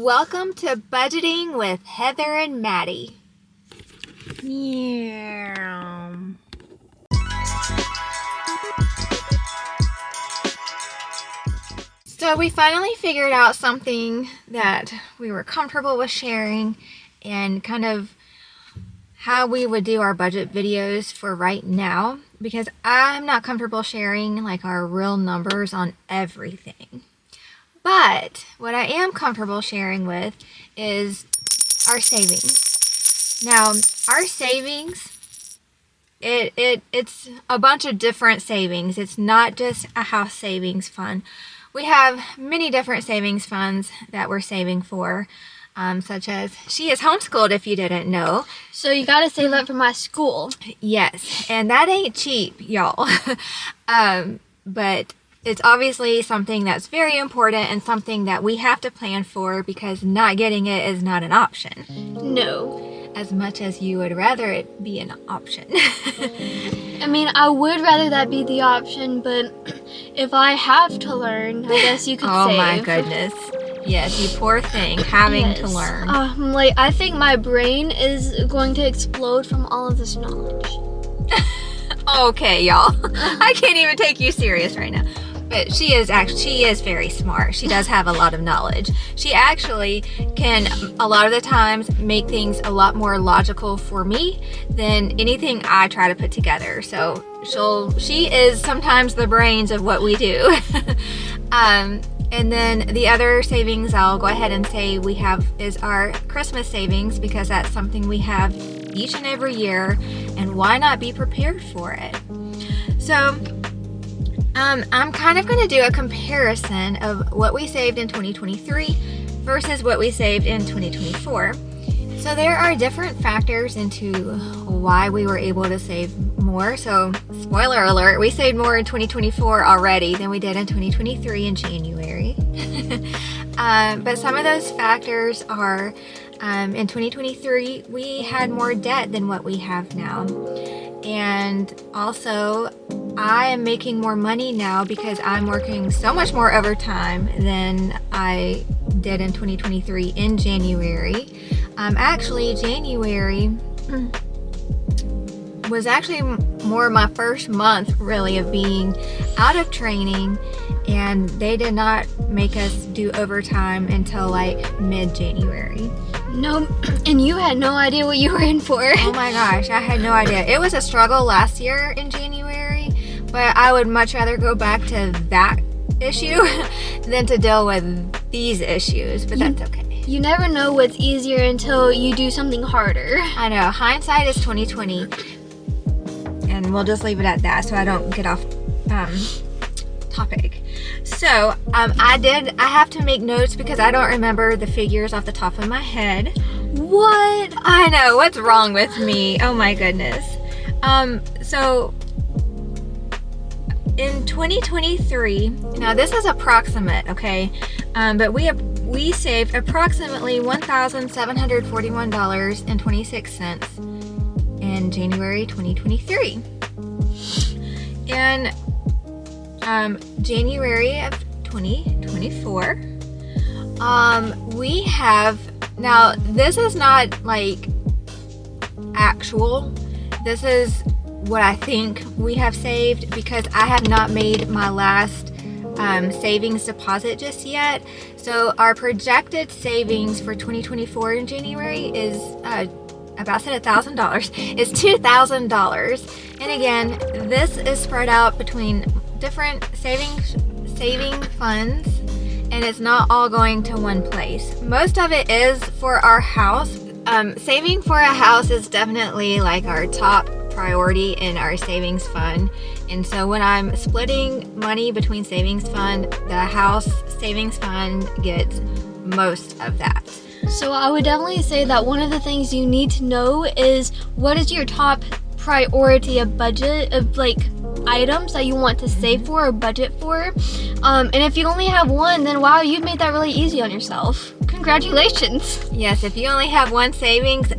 Welcome to Budgeting with Heather and Maddie. Yeah. So we finally figured out something that we were comfortable with sharing and kind of how we would do our budget videos for right now, because I'm not comfortable sharing like our real numbers on everything. But what I am comfortable sharing with is our savings. Now, our savings, it's a bunch of different savings. It's not just a house savings fund. We have many different savings funds that we're saving for, such as she is homeschooled, if you didn't know. So you gotta save up for my school. Yes, and that ain't cheap, y'all. But it's obviously something that's very important and something that we have to plan for, because not getting it is not an option. No. As much as you would rather it be an option. I mean, I would rather that be the option, but if I have to learn, I guess you could Oh save. my goodness. Yes, you poor thing, having to learn. I think my brain is going to explode from all of this knowledge. Okay, y'all. I can't even take you serious right now. But she is very smart. She does have a lot of knowledge. She actually can, a lot of the times, make things a lot more logical for me than anything I try to put together. So she is sometimes the brains of what we do. And then the other savings I'll go ahead and say we have is our Christmas savings, because that's something we have each and every year, and why not be prepared for it? So I'm kind of going to do a comparison of what we saved in 2023 versus what we saved in 2024. So there are different factors into why we were able to save more. So spoiler alert, we saved more in 2024 already than we did in 2023 in January. But some of those factors are, in 2023, we had more debt than what we have now. And also, I am making more money now because I'm working so much more overtime than I did in 2023 in January. Actually, January was actually more my first month really of being out of training, and they did not make us do overtime until like mid-January. No, and you had no idea what you were in for. Oh my gosh, I had no idea. It was a struggle last year in January, but I would much rather go back to that issue than to deal with these issues, but that's okay. You never know what's easier until you do something harder. I know, hindsight is 2020, and we'll just leave it at that so I don't get off topic. So I have to make notes because I don't remember the figures off the top of my head. What? I know, what's wrong with me? Oh my goodness. So in 2023, now this is approximate, okay, but we saved approximately $1,741.26 in January 2023. In January of 2024, we have, now this is not like actual, this is what I think we have saved, because I have not made my last savings deposit just yet. So our projected savings for 2024 in January is about $1,000. It's $2,000. And again, this is spread out between different saving funds, and it's not all going to one place. Most of it is for our house. Saving for a house is definitely like our top priority in our savings fund, and so when I'm splitting money between savings fund, the house savings fund gets most of that. So I would definitely say that one of the things you need to know is what is your top priority of budget of like items that you want to save for or budget for. And if you only have one, then wow, you've made that really easy on yourself. Congratulations. Yes, if you only have one savings,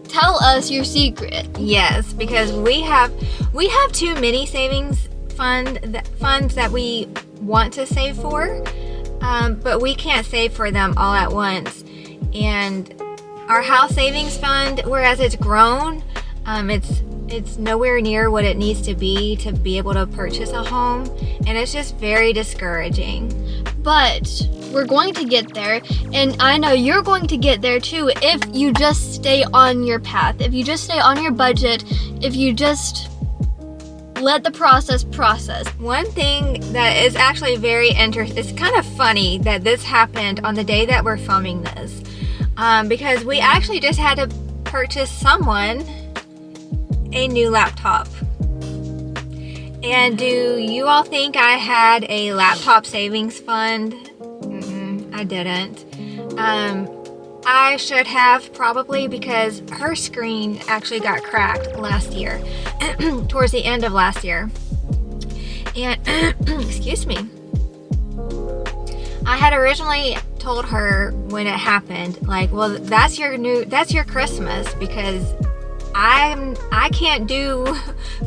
tell us your secret. Yes, because we have too many savings funds that we want to save for. but we can't save for them all at once. And our house savings fund, whereas it's grown, it's nowhere near what it needs to be able to purchase a home, and it's just very discouraging. But we're going to get there, and I know you're going to get there too if you just stay on your path, if you just stay on your budget, if you just let the process. One thing that is actually very interesting, it's kind of funny that this happened on the day that we're filming this, because we actually just had to purchase someone a new laptop. And do you all think I had a laptop savings fund? I didn't. I should have probably, because her screen actually got cracked last year, towards the end of last year. And excuse me. I had originally told her when it happened, like, well, that's your Christmas, because I can't do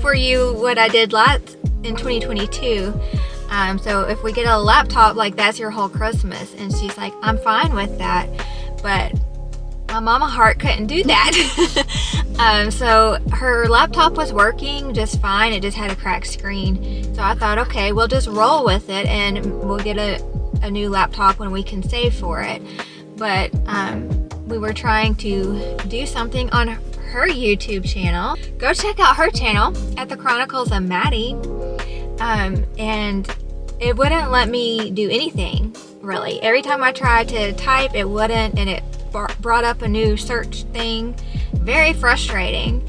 for you what I did in 2022. So if we get a laptop, like, that's your whole Christmas. And she's like, I'm fine with that. But my mama heart couldn't do that. So her laptop was working just fine. It just had a cracked screen. So I thought, okay, we'll just roll with it and we'll get a new laptop when we can save for it. But we were trying to do something on her YouTube channel. Go check out her channel at the Chronicles of Maddy. And it wouldn't let me do anything, really. Every time I tried to type, it wouldn't, and it brought up a new search thing. Very frustrating.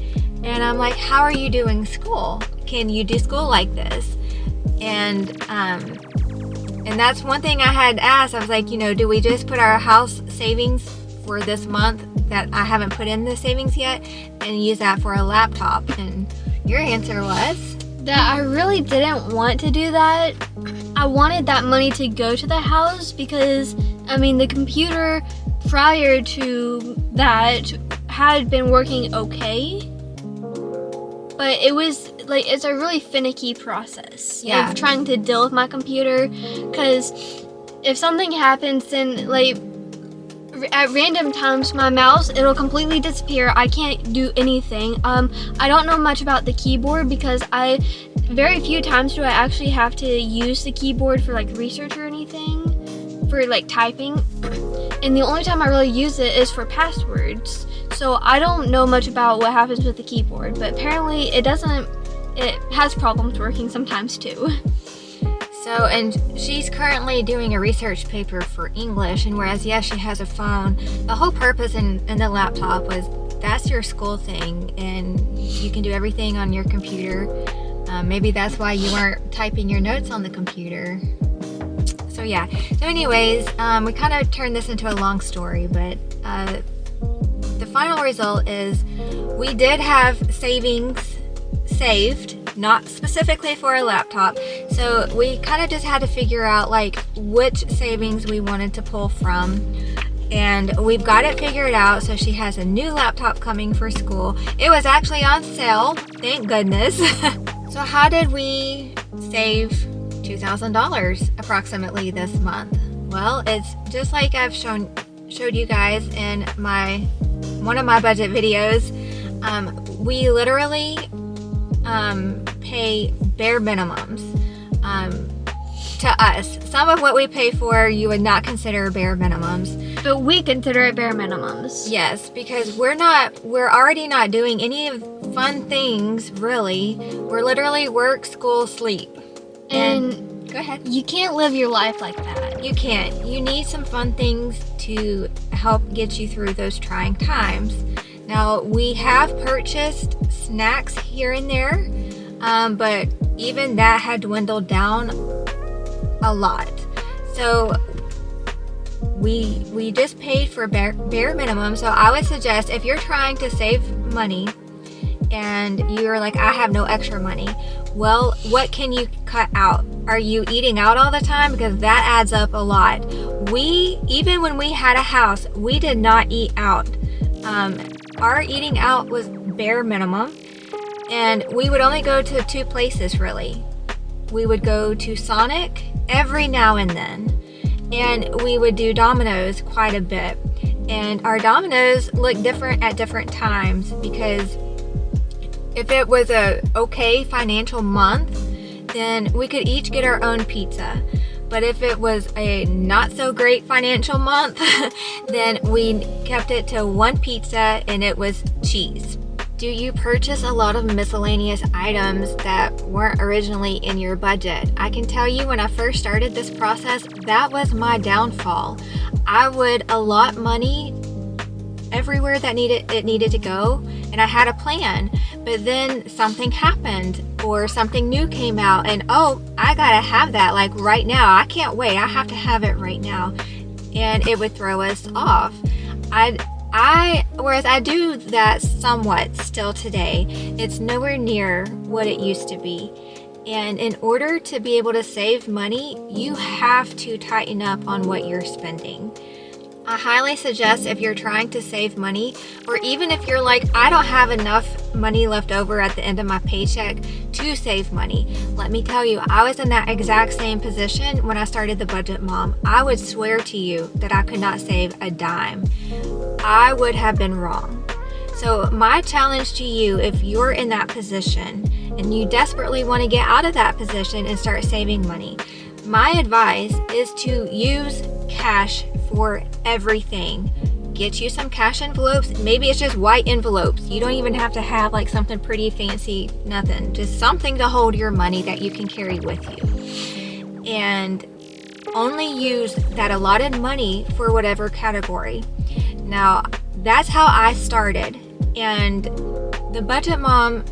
And I'm like, how are you doing school? Can you do school like this? And that's one thing I had asked. I was like, do we just put our house savings for this month that I haven't put in the savings yet and use that for a laptop? And your answer was that I really didn't want to do that. I wanted that money to go to the house because, the computer prior to that had been working okay. But it was, it's a really finicky process of trying to deal with my computer. Because if something happens, then, at random times, my mouse, it'll completely disappear. I can't do anything. I don't know much about the keyboard because very few times do I actually have to use the keyboard for research or anything, for typing. And the only time I really use it is for passwords. So I don't know much about what happens with the keyboard, but apparently it has problems working sometimes too. So, and she's currently doing a research paper for English, and whereas, yes, she has a phone, the whole purpose in the laptop was that's your school thing, and you can do everything on your computer. Maybe that's why you weren't typing your notes on the computer. So, yeah. So, anyways, we kind of turned this into a long story, but the final result is we did have savings saved, not specifically for a laptop. So we kind of just had to figure out which savings we wanted to pull from, and we've got it figured out. So she has a new laptop coming for school. It was actually on sale, thank goodness. So how did we save $2,000 approximately this month? Well, it's just like I've showed you guys in one of my budget videos. We literally pay bare minimums to us. Some of what we pay for you would not consider bare minimums, but we consider it bare minimums. Yes, because we're already not doing any of fun things, really. We're literally work, school, sleep. And go ahead. You can't live your life like that. You can't. You need some fun things to help get you through those trying times. Now, we have purchased snacks here and there, but even that had dwindled down a lot. So we just paid for bare minimum. So I would suggest, if you're trying to save money and you're like, I have no extra money, well, what can you cut out? Are you eating out all the time? Because that adds up a lot. Even when we had a house, we did not eat out. Our eating out was bare minimum, and we would only go to 2 places, really. We would go to Sonic every now and then, and we would do dominoes quite a bit. And our dominoes look different at different times, because if it was a okay financial month, then we could each get our own pizza. But if it was a not so great financial month, then we kept it to one pizza and it was cheese. Do you purchase a lot of miscellaneous items that weren't originally in your budget? I can tell you, when I first started this process, that was my downfall. I would allot money everywhere that it needed to go, and I had a plan, but then something happened or something new came out, and oh, I gotta have that like right now. I can't wait. I have to have it right now, and it would throw us off. Whereas I do that somewhat still today, it's nowhere near what it used to be. And in order to be able to save money, you have to tighten up on what you're spending. I highly suggest, if you're trying to save money, or even if you're like, I don't have enough money left over at the end of my paycheck to save money. Let me tell you, I was in that exact same position when I started the Budget Mom. I would swear to you that I could not save a dime. I would have been wrong. So my challenge to you, if you're in that position and you desperately want to get out of that position and start saving money, my advice is to use cash for everything. Get you some cash envelopes. Maybe it's just white envelopes. You don't even have to have like something pretty fancy, nothing. Just something to hold your money that you can carry with you. And only use that allotted money for whatever category. Now, that's how I started. And the Budget Mom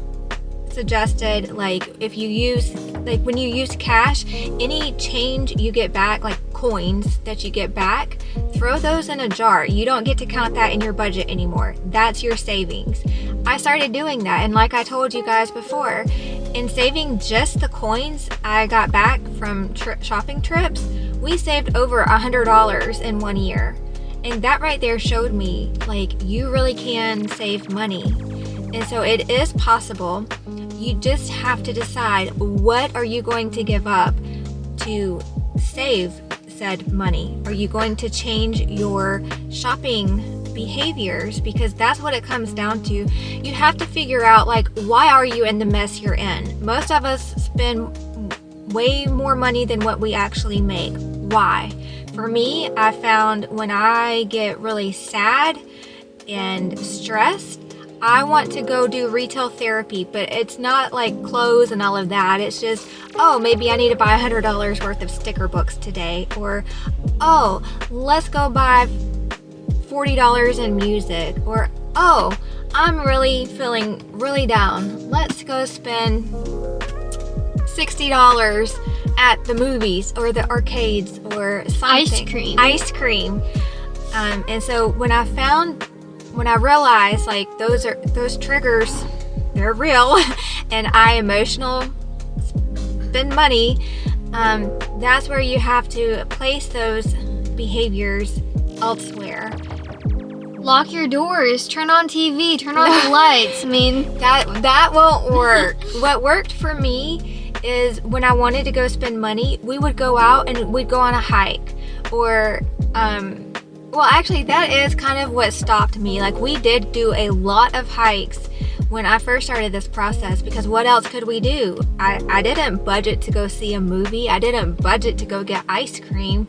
suggested, like, if you use, like, when you use cash, any change you get back, like coins that you get back, throw those in a jar. You don't get to count that in your budget anymore. That's your savings. I started doing that, and like I told you guys before, in saving just the coins I got back from shopping trips, we saved over $100 in 1 year. And that right there showed me, like, you really can save money. And so it is possible. You just have to decide, what are you going to give up to save said money? Are you going to change your shopping behaviors? Because that's what it comes down to. You have to figure out, like, why are you in the mess you're in? Most of us spend way more money than what we actually make. Why? For me, I found when I get really sad and stressed, I want to go do retail therapy, but it's not like clothes and all of that. It's just, oh, maybe I need to buy $100 worth of sticker books today. Or, oh, let's go buy $40 in music. Or, oh, I'm really feeling really down. Let's go spend $60 at the movies or the arcades or something. Ice cream. And so when I realized, like, those triggers, they're real, and I emotional spend money, that's where you have to place those behaviors elsewhere. Lock your doors, turn on TV, turn on the lights. I mean, that won't work. What worked for me is when I wanted to go spend money, we would go out and we'd go on a hike, or well, actually, that is kind of what stopped me. Like, we did do a lot of hikes when I first started this process, because what else could we do? I didn't budget to go see a movie. I didn't budget to go get ice cream.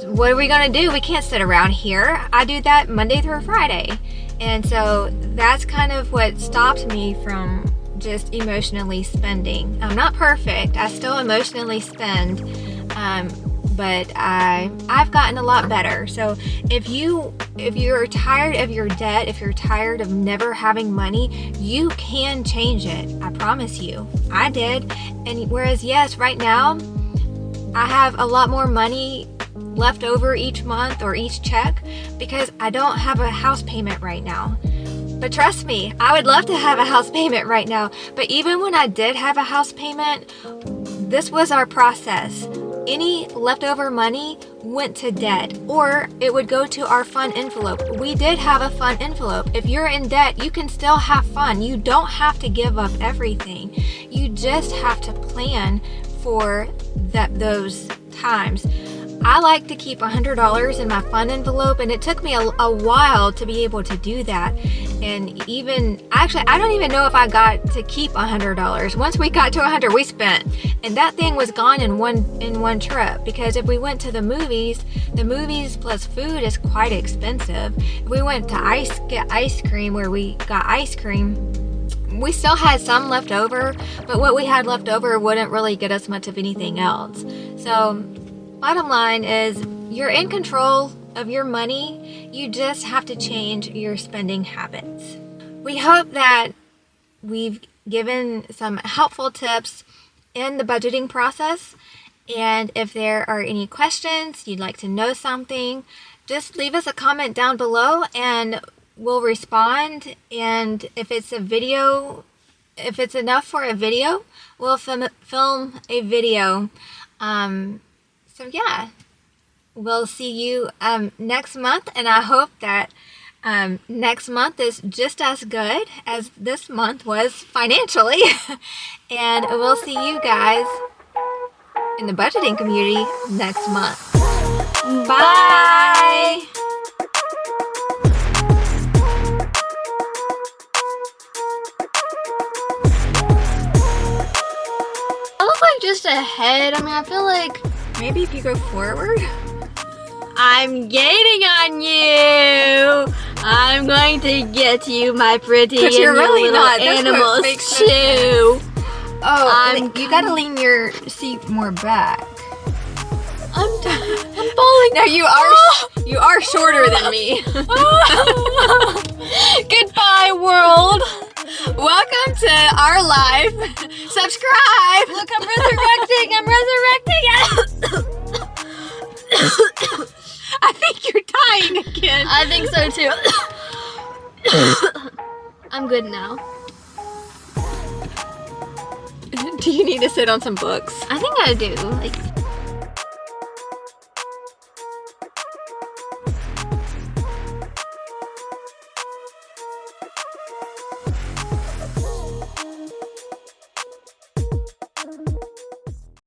What are we gonna do? We can't sit around here. I do that Monday through Friday. And so that's kind of what stopped me from just emotionally spending. I'm not perfect. I still emotionally spend. But I've gotten a lot better. So if you're tired of your debt, if you're tired of never having money, you can change it. I promise you. I did. And whereas, yes, right now I have a lot more money left over each month or each check because I don't have a house payment right now. But trust me, I would love to have a house payment right now. But even when I did have a house payment, this was our process. Any leftover money went to debt, or it would go to our fun envelope. We did have a fun envelope. If you're in debt, you can still have fun. You don't have to give up everything. You just have to plan for those times. I like to keep $100 in my fun envelope, and it took me a while to be able to do that. And even, actually, I don't even know if I got to keep $100. Once we got to 100, we spent, and that thing was gone in one trip. Because if we went to the movies plus food is quite expensive. If we went to get ice cream, where we got ice cream, we still had some left over, but what we had left over wouldn't really get us much of anything else. So bottom line is, you're in control of your money. You just have to change your spending habits. We hope that we've given some helpful tips in the budgeting process. And if there are any questions, you'd like to know something, just leave us a comment down below and we'll respond. And if it's a video, if it's enough for a video, we'll film a video. So yeah, we'll see you next month, and I hope that next month is just as good as this month was financially. And we'll see you guys in the budgeting community next month. Bye! I look like just ahead. I mean, I feel like Maybe if you go forward. I'm gaining on you. I'm going to get you, my pretty But you're really little not. That's what animal makes stew. Oh, you gotta lean your seat more back. I'm falling. No, you are shorter than me. Goodbye, world. Welcome to our life. Subscribe. Look, I'm resurrecting. I'm resurrecting. I think you're dying again. I think so too. I'm good now. Do you need to sit on some books? I think I do. Like.